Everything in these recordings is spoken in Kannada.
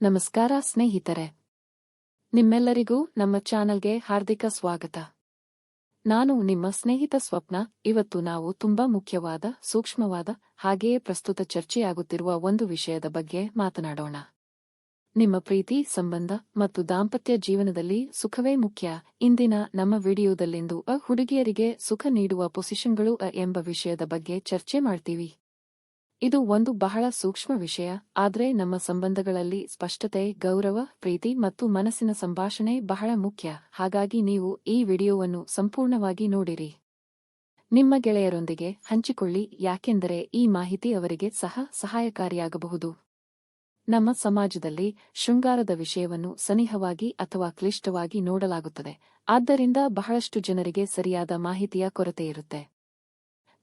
ನಮಸ್ಕಾರ ಸ್ನೇಹಿತರೆ, ನಿಮ್ಮೆಲ್ಲರಿಗೂ ನಮ್ಮ ಚಾನಲ್ಗೆ ಹಾರ್ದಿಕ ಸ್ವಾಗತ. ನಾನು ನಿಮ್ಮ ಸ್ನೇಹಿತ ಸ್ವಪ್ನ. ಇವತ್ತು ನಾವು ತುಂಬಾ ಮುಖ್ಯವಾದ, ಸೂಕ್ಷ್ಮವಾದ, ಹಾಗೆಯೇ ಪ್ರಸ್ತುತ ಚರ್ಚೆಯಾಗುತ್ತಿರುವ ಒಂದು ವಿಷಯದ ಬಗ್ಗೆ ಮಾತನಾಡೋಣ. ನಿಮ್ಮ ಪ್ರೀತಿ, ಸಂಬಂಧ ಮತ್ತು ದಾಂಪತ್ಯ ಜೀವನದಲ್ಲಿ ಸುಖವೇ ಮುಖ್ಯ. ಇಂದಿನ ನಮ್ಮ ವಿಡಿಯೋದಲ್ಲಿಂದು ಹುಡುಗಿಯರಿಗೆ ಸುಖ ನೀಡುವ ಪೊಸಿಷನ್ಗಳು ಎಂಬ ವಿಷಯದ ಬಗ್ಗೆ ಚರ್ಚೆ ಮಾಡ್ತೀವಿ. ಇದು ಒಂದು ಬಹಳ ಸೂಕ್ಷ್ಮ ವಿಷಯ, ಆದರೆ ನಮ್ಮ ಸಂಬಂಧಗಳಲ್ಲಿ ಸ್ಪಷ್ಟತೆ, ಗೌರವ, ಪ್ರೀತಿ ಮತ್ತು ಮನಸ್ಸಿನ ಸಂಭಾಷಣೆ ಬಹಳ ಮುಖ್ಯ. ಹಾಗಾಗಿ ನೀವು ಈ ವಿಡಿಯೋವನ್ನು ಸಂಪೂರ್ಣವಾಗಿ ನೋಡಿರಿ. ನಿಮ್ಮ ಗೆಳೆಯರೊಂದಿಗೆ ಹಂಚಿಕೊಳ್ಳಿ, ಯಾಕೆಂದರೆ ಈ ಮಾಹಿತಿ ಅವರಿಗೆ ಸಹಾಯಕಾರಿಯಾಗಬಹುದು. ನಮ್ಮ ಸಮಾಜದಲ್ಲಿ ಶೃಂಗಾರದ ವಿಷಯವನ್ನು ಸನಿಹವಾಗಿ ಅಥವಾ ಕ್ಲಿಷ್ಟವಾಗಿ ನೋಡಲಾಗುತ್ತದೆ. ಆದ್ದರಿಂದ ಬಹಳಷ್ಟು ಜನರಿಗೆ ಸರಿಯಾದ ಮಾಹಿತಿಯ ಕೊರತೆಯಿರುತ್ತೆ.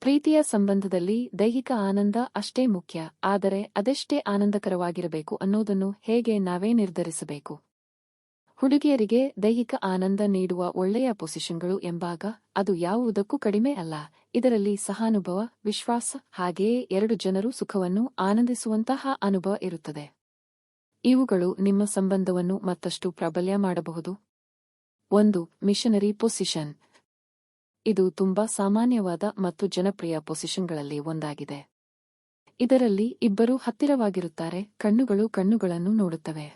ಪ್ರೀತಿಯ ಸಂಬಂಧದಲ್ಲಿ ದೈಹಿಕ ಆನಂದ ಅಷ್ಟೇ ಮುಖ್ಯ, ಆದರೆ ಅದೆಷ್ಟೇ ಆನಂದಕರವಾಗಿರಬೇಕು ಅನ್ನೋದನ್ನು ಹೇಗೆ ನಾವೇ ನಿರ್ಧರಿಸಬೇಕು. ಹುಡುಗಿಯರಿಗೆ ದೈಹಿಕ ಆನಂದ ನೀಡುವ ಒಳ್ಳೆಯ ಪೊಸಿಷನ್ಗಳು ಎಂಬಾಗ ಅದು ಯಾವುದಕ್ಕೂ ಕಡಿಮೆ ಅಲ್ಲ. ಇದರಲ್ಲಿ ಸಹಾನುಭವ, ವಿಶ್ವಾಸ, ಹಾಗೆಯೇ ಎರಡು ಜನರು ಸುಖವನ್ನು ಆನಂದಿಸುವಂತಹ ಅನುಭವ ಇರುತ್ತದೆ. ಇವುಗಳು ನಿಮ್ಮ ಸಂಬಂಧವನ್ನು ಮತ್ತಷ್ಟು ಪ್ರಾಬಲ್ಯ ಮಾಡಬಹುದು. 1. Missionary position. ಇದು ತುಂಬಾ ಸಾಮಾನ್ಯವಾದ ಮತ್ತು ಜನಪ್ರಿಯ ಪೊಸಿಷನ್ಗಳಲ್ಲಿ ಒಂದಾಗಿದೆ. ಇದರಲ್ಲಿ ಇಬ್ಬರೂ ಹತ್ತಿರವಾಗಿರುತ್ತಾರೆ, ಕಣ್ಣುಗಳು ಕಣ್ಣುಗಳನ್ನು ನೋಡುತ್ತವೆ.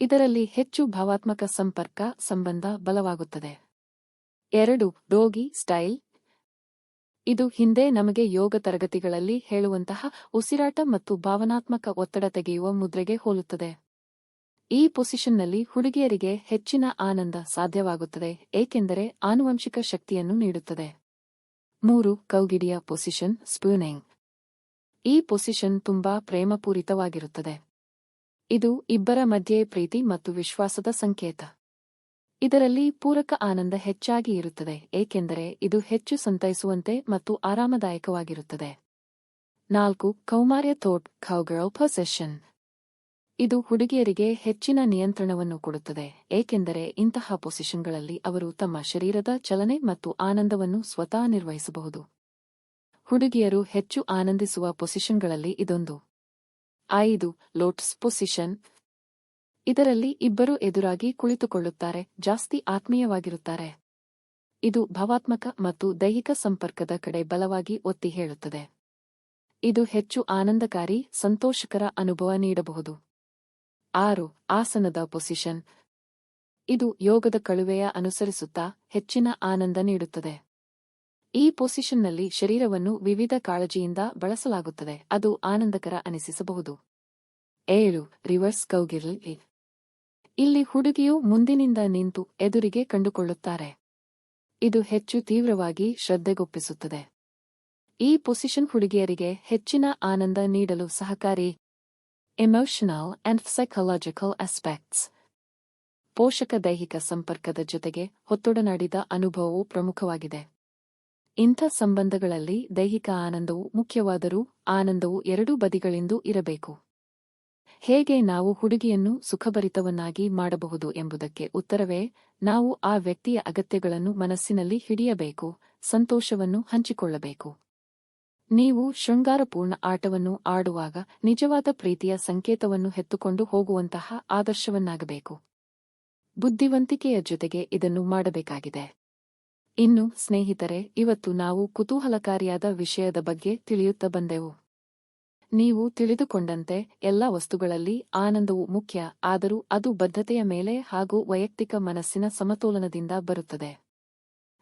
ಇದರಲ್ಲಿ ಹೆಚ್ಚು ಭಾವಾತ್ಮಕ ಸಂಬಂಧ ಬಲವಾಗುತ್ತದೆ. 2. ಡೋಗಿ ಸ್ಟೈಲ್. ಇದು ಹಿಂದೆ ನಮಗೆ ಯೋಗ ತರಗತಿಗಳಲ್ಲಿ ಹೇಳುವಂತಹ ಉಸಿರಾಟ ಮತ್ತು ಭಾವನಾತ್ಮಕ ಒತ್ತಡ ತೆಗೆಯುವ ಮುದ್ರೆಗೆ ಹೋಲುತ್ತದೆ. ಈ ಪೊಸಿಷನ್ನಲ್ಲಿ ಹುಡುಗಿಯರಿಗೆ ಹೆಚ್ಚಿನ ಆನಂದ ಸಾಧ್ಯವಾಗುತ್ತದೆ, ಏಕೆಂದರೆ ಆನುವಂಶಿಕ ಶಕ್ತಿಯನ್ನು ನೀಡುತ್ತದೆ. 3. ಕೌಗಿಡಿಯ ಪೊಸಿಷನ್ ಸ್ಪೂನಿಂಗ್. ಈ ಪೊಸಿಷನ್ ತುಂಬಾ ಪ್ರೇಮಪೂರಿತವಾಗಿರುತ್ತದೆ. ಇದು ಇಬ್ಬರ ಮಧ್ಯೆ ಪ್ರೀತಿ ಮತ್ತು ವಿಶ್ವಾಸದ ಸಂಕೇತ. ಇದರಲ್ಲಿ ಪೂರಕ ಆನಂದ ಹೆಚ್ಚಾಗಿ ಇರುತ್ತದೆ, ಏಕೆಂದರೆ ಇದು ಹೆಚ್ಚು ಸಂತೈಸುವಂತೆ ಮತ್ತು ಆರಾಮದಾಯಕವಾಗಿರುತ್ತದೆ. 4. ಕೌಮಾರ್ಯ ಥೋಟ್ ಕೌಗರ್ಲ್ ಪೊಸಿಷನ್. ಇದು ಹುಡುಗಿಯರಿಗೆ ಹೆಚ್ಚಿನ ನಿಯಂತ್ರಣವನ್ನು ಕೊಡುತ್ತದೆ, ಏಕೆಂದರೆ ಇಂತಹ ಪೊಸಿಷನ್ಗಳಲ್ಲಿ ಅವರು ತಮ್ಮ ಶರೀರದ ಚಲನೆ ಮತ್ತು ಆನಂದವನ್ನು ಸ್ವತಃ ನಿರ್ವಹಿಸಬಹುದು. ಹುಡುಗಿಯರು ಹೆಚ್ಚು ಆನಂದಿಸುವ ಪೊಸಿಷನ್ಗಳಲ್ಲಿ ಇದೊಂದು. 5. Lotus position. ಇದರಲ್ಲಿ ಇಬ್ಬರು ಎದುರಾಗಿ ಕುಳಿತುಕೊಳ್ಳುತ್ತಾರೆ, ಜಾಸ್ತಿ ಆತ್ಮೀಯವಾಗಿರುತ್ತಾರೆ. ಇದು ಭಾವಾತ್ಮಕ ಮತ್ತು ದೈಹಿಕ ಸಂಪರ್ಕದ ಕಡೆ ಬಲವಾಗಿ ಒತ್ತಿ ಹೇಳುತ್ತದೆ. ಇದು ಹೆಚ್ಚು ಆನಂದಕಾರಿ, ಸಂತೋಷಕರ ಅನುಭವ ನೀಡಬಹುದು. 6. ಆಸನದ ಪೊಸಿಷನ್. ಇದು ಯೋಗದ ಕಳುವೆಯ ಅನುಸರಿಸುತ್ತಾ ಹೆಚ್ಚಿನ ಆನಂದ ನೀಡುತ್ತದೆ. ಈ ಪೊಸಿಷನ್ನಲ್ಲಿ ಶರೀರವನ್ನು ವಿವಿಧ ಕಾಳಜಿಯಿಂದ ಬಳಸಲಾಗುತ್ತದೆ, ಅದು ಆನಂದಕರ ಅನಿಸಿಸಬಹುದು. 7. ರಿವರ್ಸ್ ಕೌಗಿರ್ಲ್. ಇಲ್ಲಿ ಹುಡುಗಿಯು ಮುಂದಿನಿಂದ ನಿಂತು ಎದುರಿಗೆ ಕಂಡುಕೊಳ್ಳುತ್ತಾರೆ. ಇದು ಹೆಚ್ಚು ತೀವ್ರವಾಗಿ ಶ್ರದ್ಧೆಗೊಪ್ಪಿಸುತ್ತದೆ. ಈ ಪೊಸಿಷನ್ ಹುಡುಗಿಯರಿಗೆ ಹೆಚ್ಚಿನ ಆನಂದ ನೀಡಲು ಸಹಕಾರಿ. Emotional and psychological aspects. ಪೋಷಕ ದೈಹಿಕ ಸಂಪರ್ಕದ ಜೊತೆಗೆ ಹೊತ್ತೊಡನಾಡಿದ ಅನುಭವವು ಪ್ರಮುಖವಾಗಿದೆ. ಇಂಥ ಸಂಬಂಧಗಳಲ್ಲಿ ದೈಹಿಕ ಆನಂದವು ಮುಖ್ಯವಾದರೂ ಆನಂದವು ಎರಡೂ ಬದಿಗಳಿಂದೂ ಇರಬೇಕು. ಹೇಗೆ ನಾವು ಹುಡುಗಿಯನ್ನು ಸುಖಭರಿತವನ್ನಾಗಿ ಮಾಡಬಹುದು ಎಂಬುದಕ್ಕೆ ಉತ್ತರವೇ, ನಾವು ಆ ವ್ಯಕ್ತಿಯ ಅಗತ್ಯಗಳನ್ನು ಮನಸ್ಸಿನಲ್ಲಿ ಹಿಡಿಯಬೇಕು, ಸಂತೋಷವನ್ನು ಹಂಚಿಕೊಳ್ಳಬೇಕು. ನೀವು ಶೃಂಗಾರಪೂರ್ಣ ಆಟವನ್ನು ಆಡುವಾಗ ನಿಜವಾದ ಪ್ರೀತಿಯ ಸಂಕೇತವನ್ನು ಹೆತ್ತುಕೊಂಡು ಹೋಗುವಂತಹ ಆದರ್ಶವನ್ನಾಗಬೇಕು. ಬುದ್ಧಿವಂತಿಕೆಯ ಜೊತೆಗೆ ಇದನ್ನು ಮಾಡಬೇಕಾಗಿದೆ. ಇನ್ನು ಸ್ನೇಹಿತರೆ, ಇವತ್ತು ನಾವು ಕುತೂಹಲಕಾರಿಯಾದ ವಿಷಯದ ಬಗ್ಗೆ ತಿಳಿಯುತ್ತಾ ಬಂದೆವು. ನೀವು ತಿಳಿದುಕೊಂಡಂತೆ ಎಲ್ಲ ವಸ್ತುಗಳಲ್ಲಿ ಆನಂದವು ಮುಖ್ಯ, ಆದರೂ ಅದು ಬದ್ಧತೆಯ ಮೇಲೆ ಹಾಗೂ ವೈಯಕ್ತಿಕ ಮನಸ್ಸಿನ ಸಮತೋಲನದಿಂದ ಬರುತ್ತದೆ.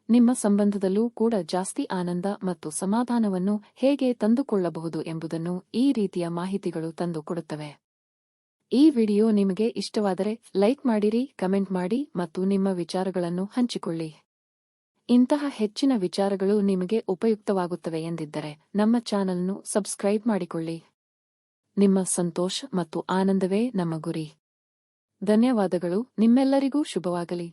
ನಿಮ್ಮ ಸಂಬಂಧದಲ್ಲೂ ಕೂಡ ಜಾಸ್ತಿ ಆನಂದ ಮತ್ತು ಸಮಾಧಾನವನ್ನು ಹೇಗೆ ತಂದುಕೊಳ್ಳಬಹುದು ಎಂಬುದನ್ನು ಈ ರೀತಿಯ ಮಾಹಿತಿಗಳು ತಂದುಕೊಡುತ್ತವೆ. ಈ ವಿಡಿಯೋ ನಿಮಗೆ ಇಷ್ಟವಾದರೆ ಲೈಕ್ ಮಾಡಿರಿ, ಕಮೆಂಟ್ ಮಾಡಿ ಮತ್ತು ನಿಮ್ಮ ವಿಚಾರಗಳನ್ನು ಹಂಚಿಕೊಳ್ಳಿ. ಇಂತಹ ಹೆಚ್ಚಿನ ವಿಚಾರಗಳು ನಿಮಗೆ ಉಪಯುಕ್ತವಾಗುತ್ತವೆ ಎಂದಿದ್ದರೆ ನಮ್ಮ ಚಾನಲ್ನ್ನು ಸಬ್ಸ್ಕ್ರೈಬ್ ಮಾಡಿಕೊಳ್ಳಿ. ನಿಮ್ಮ ಸಂತೋಷ ಮತ್ತು ಆನಂದವೇ ನಮ್ಮ ಗುರಿ. ಧನ್ಯವಾದಗಳು. ನಿಮ್ಮೆಲ್ಲರಿಗೂ ಶುಭವಾಗಲಿ.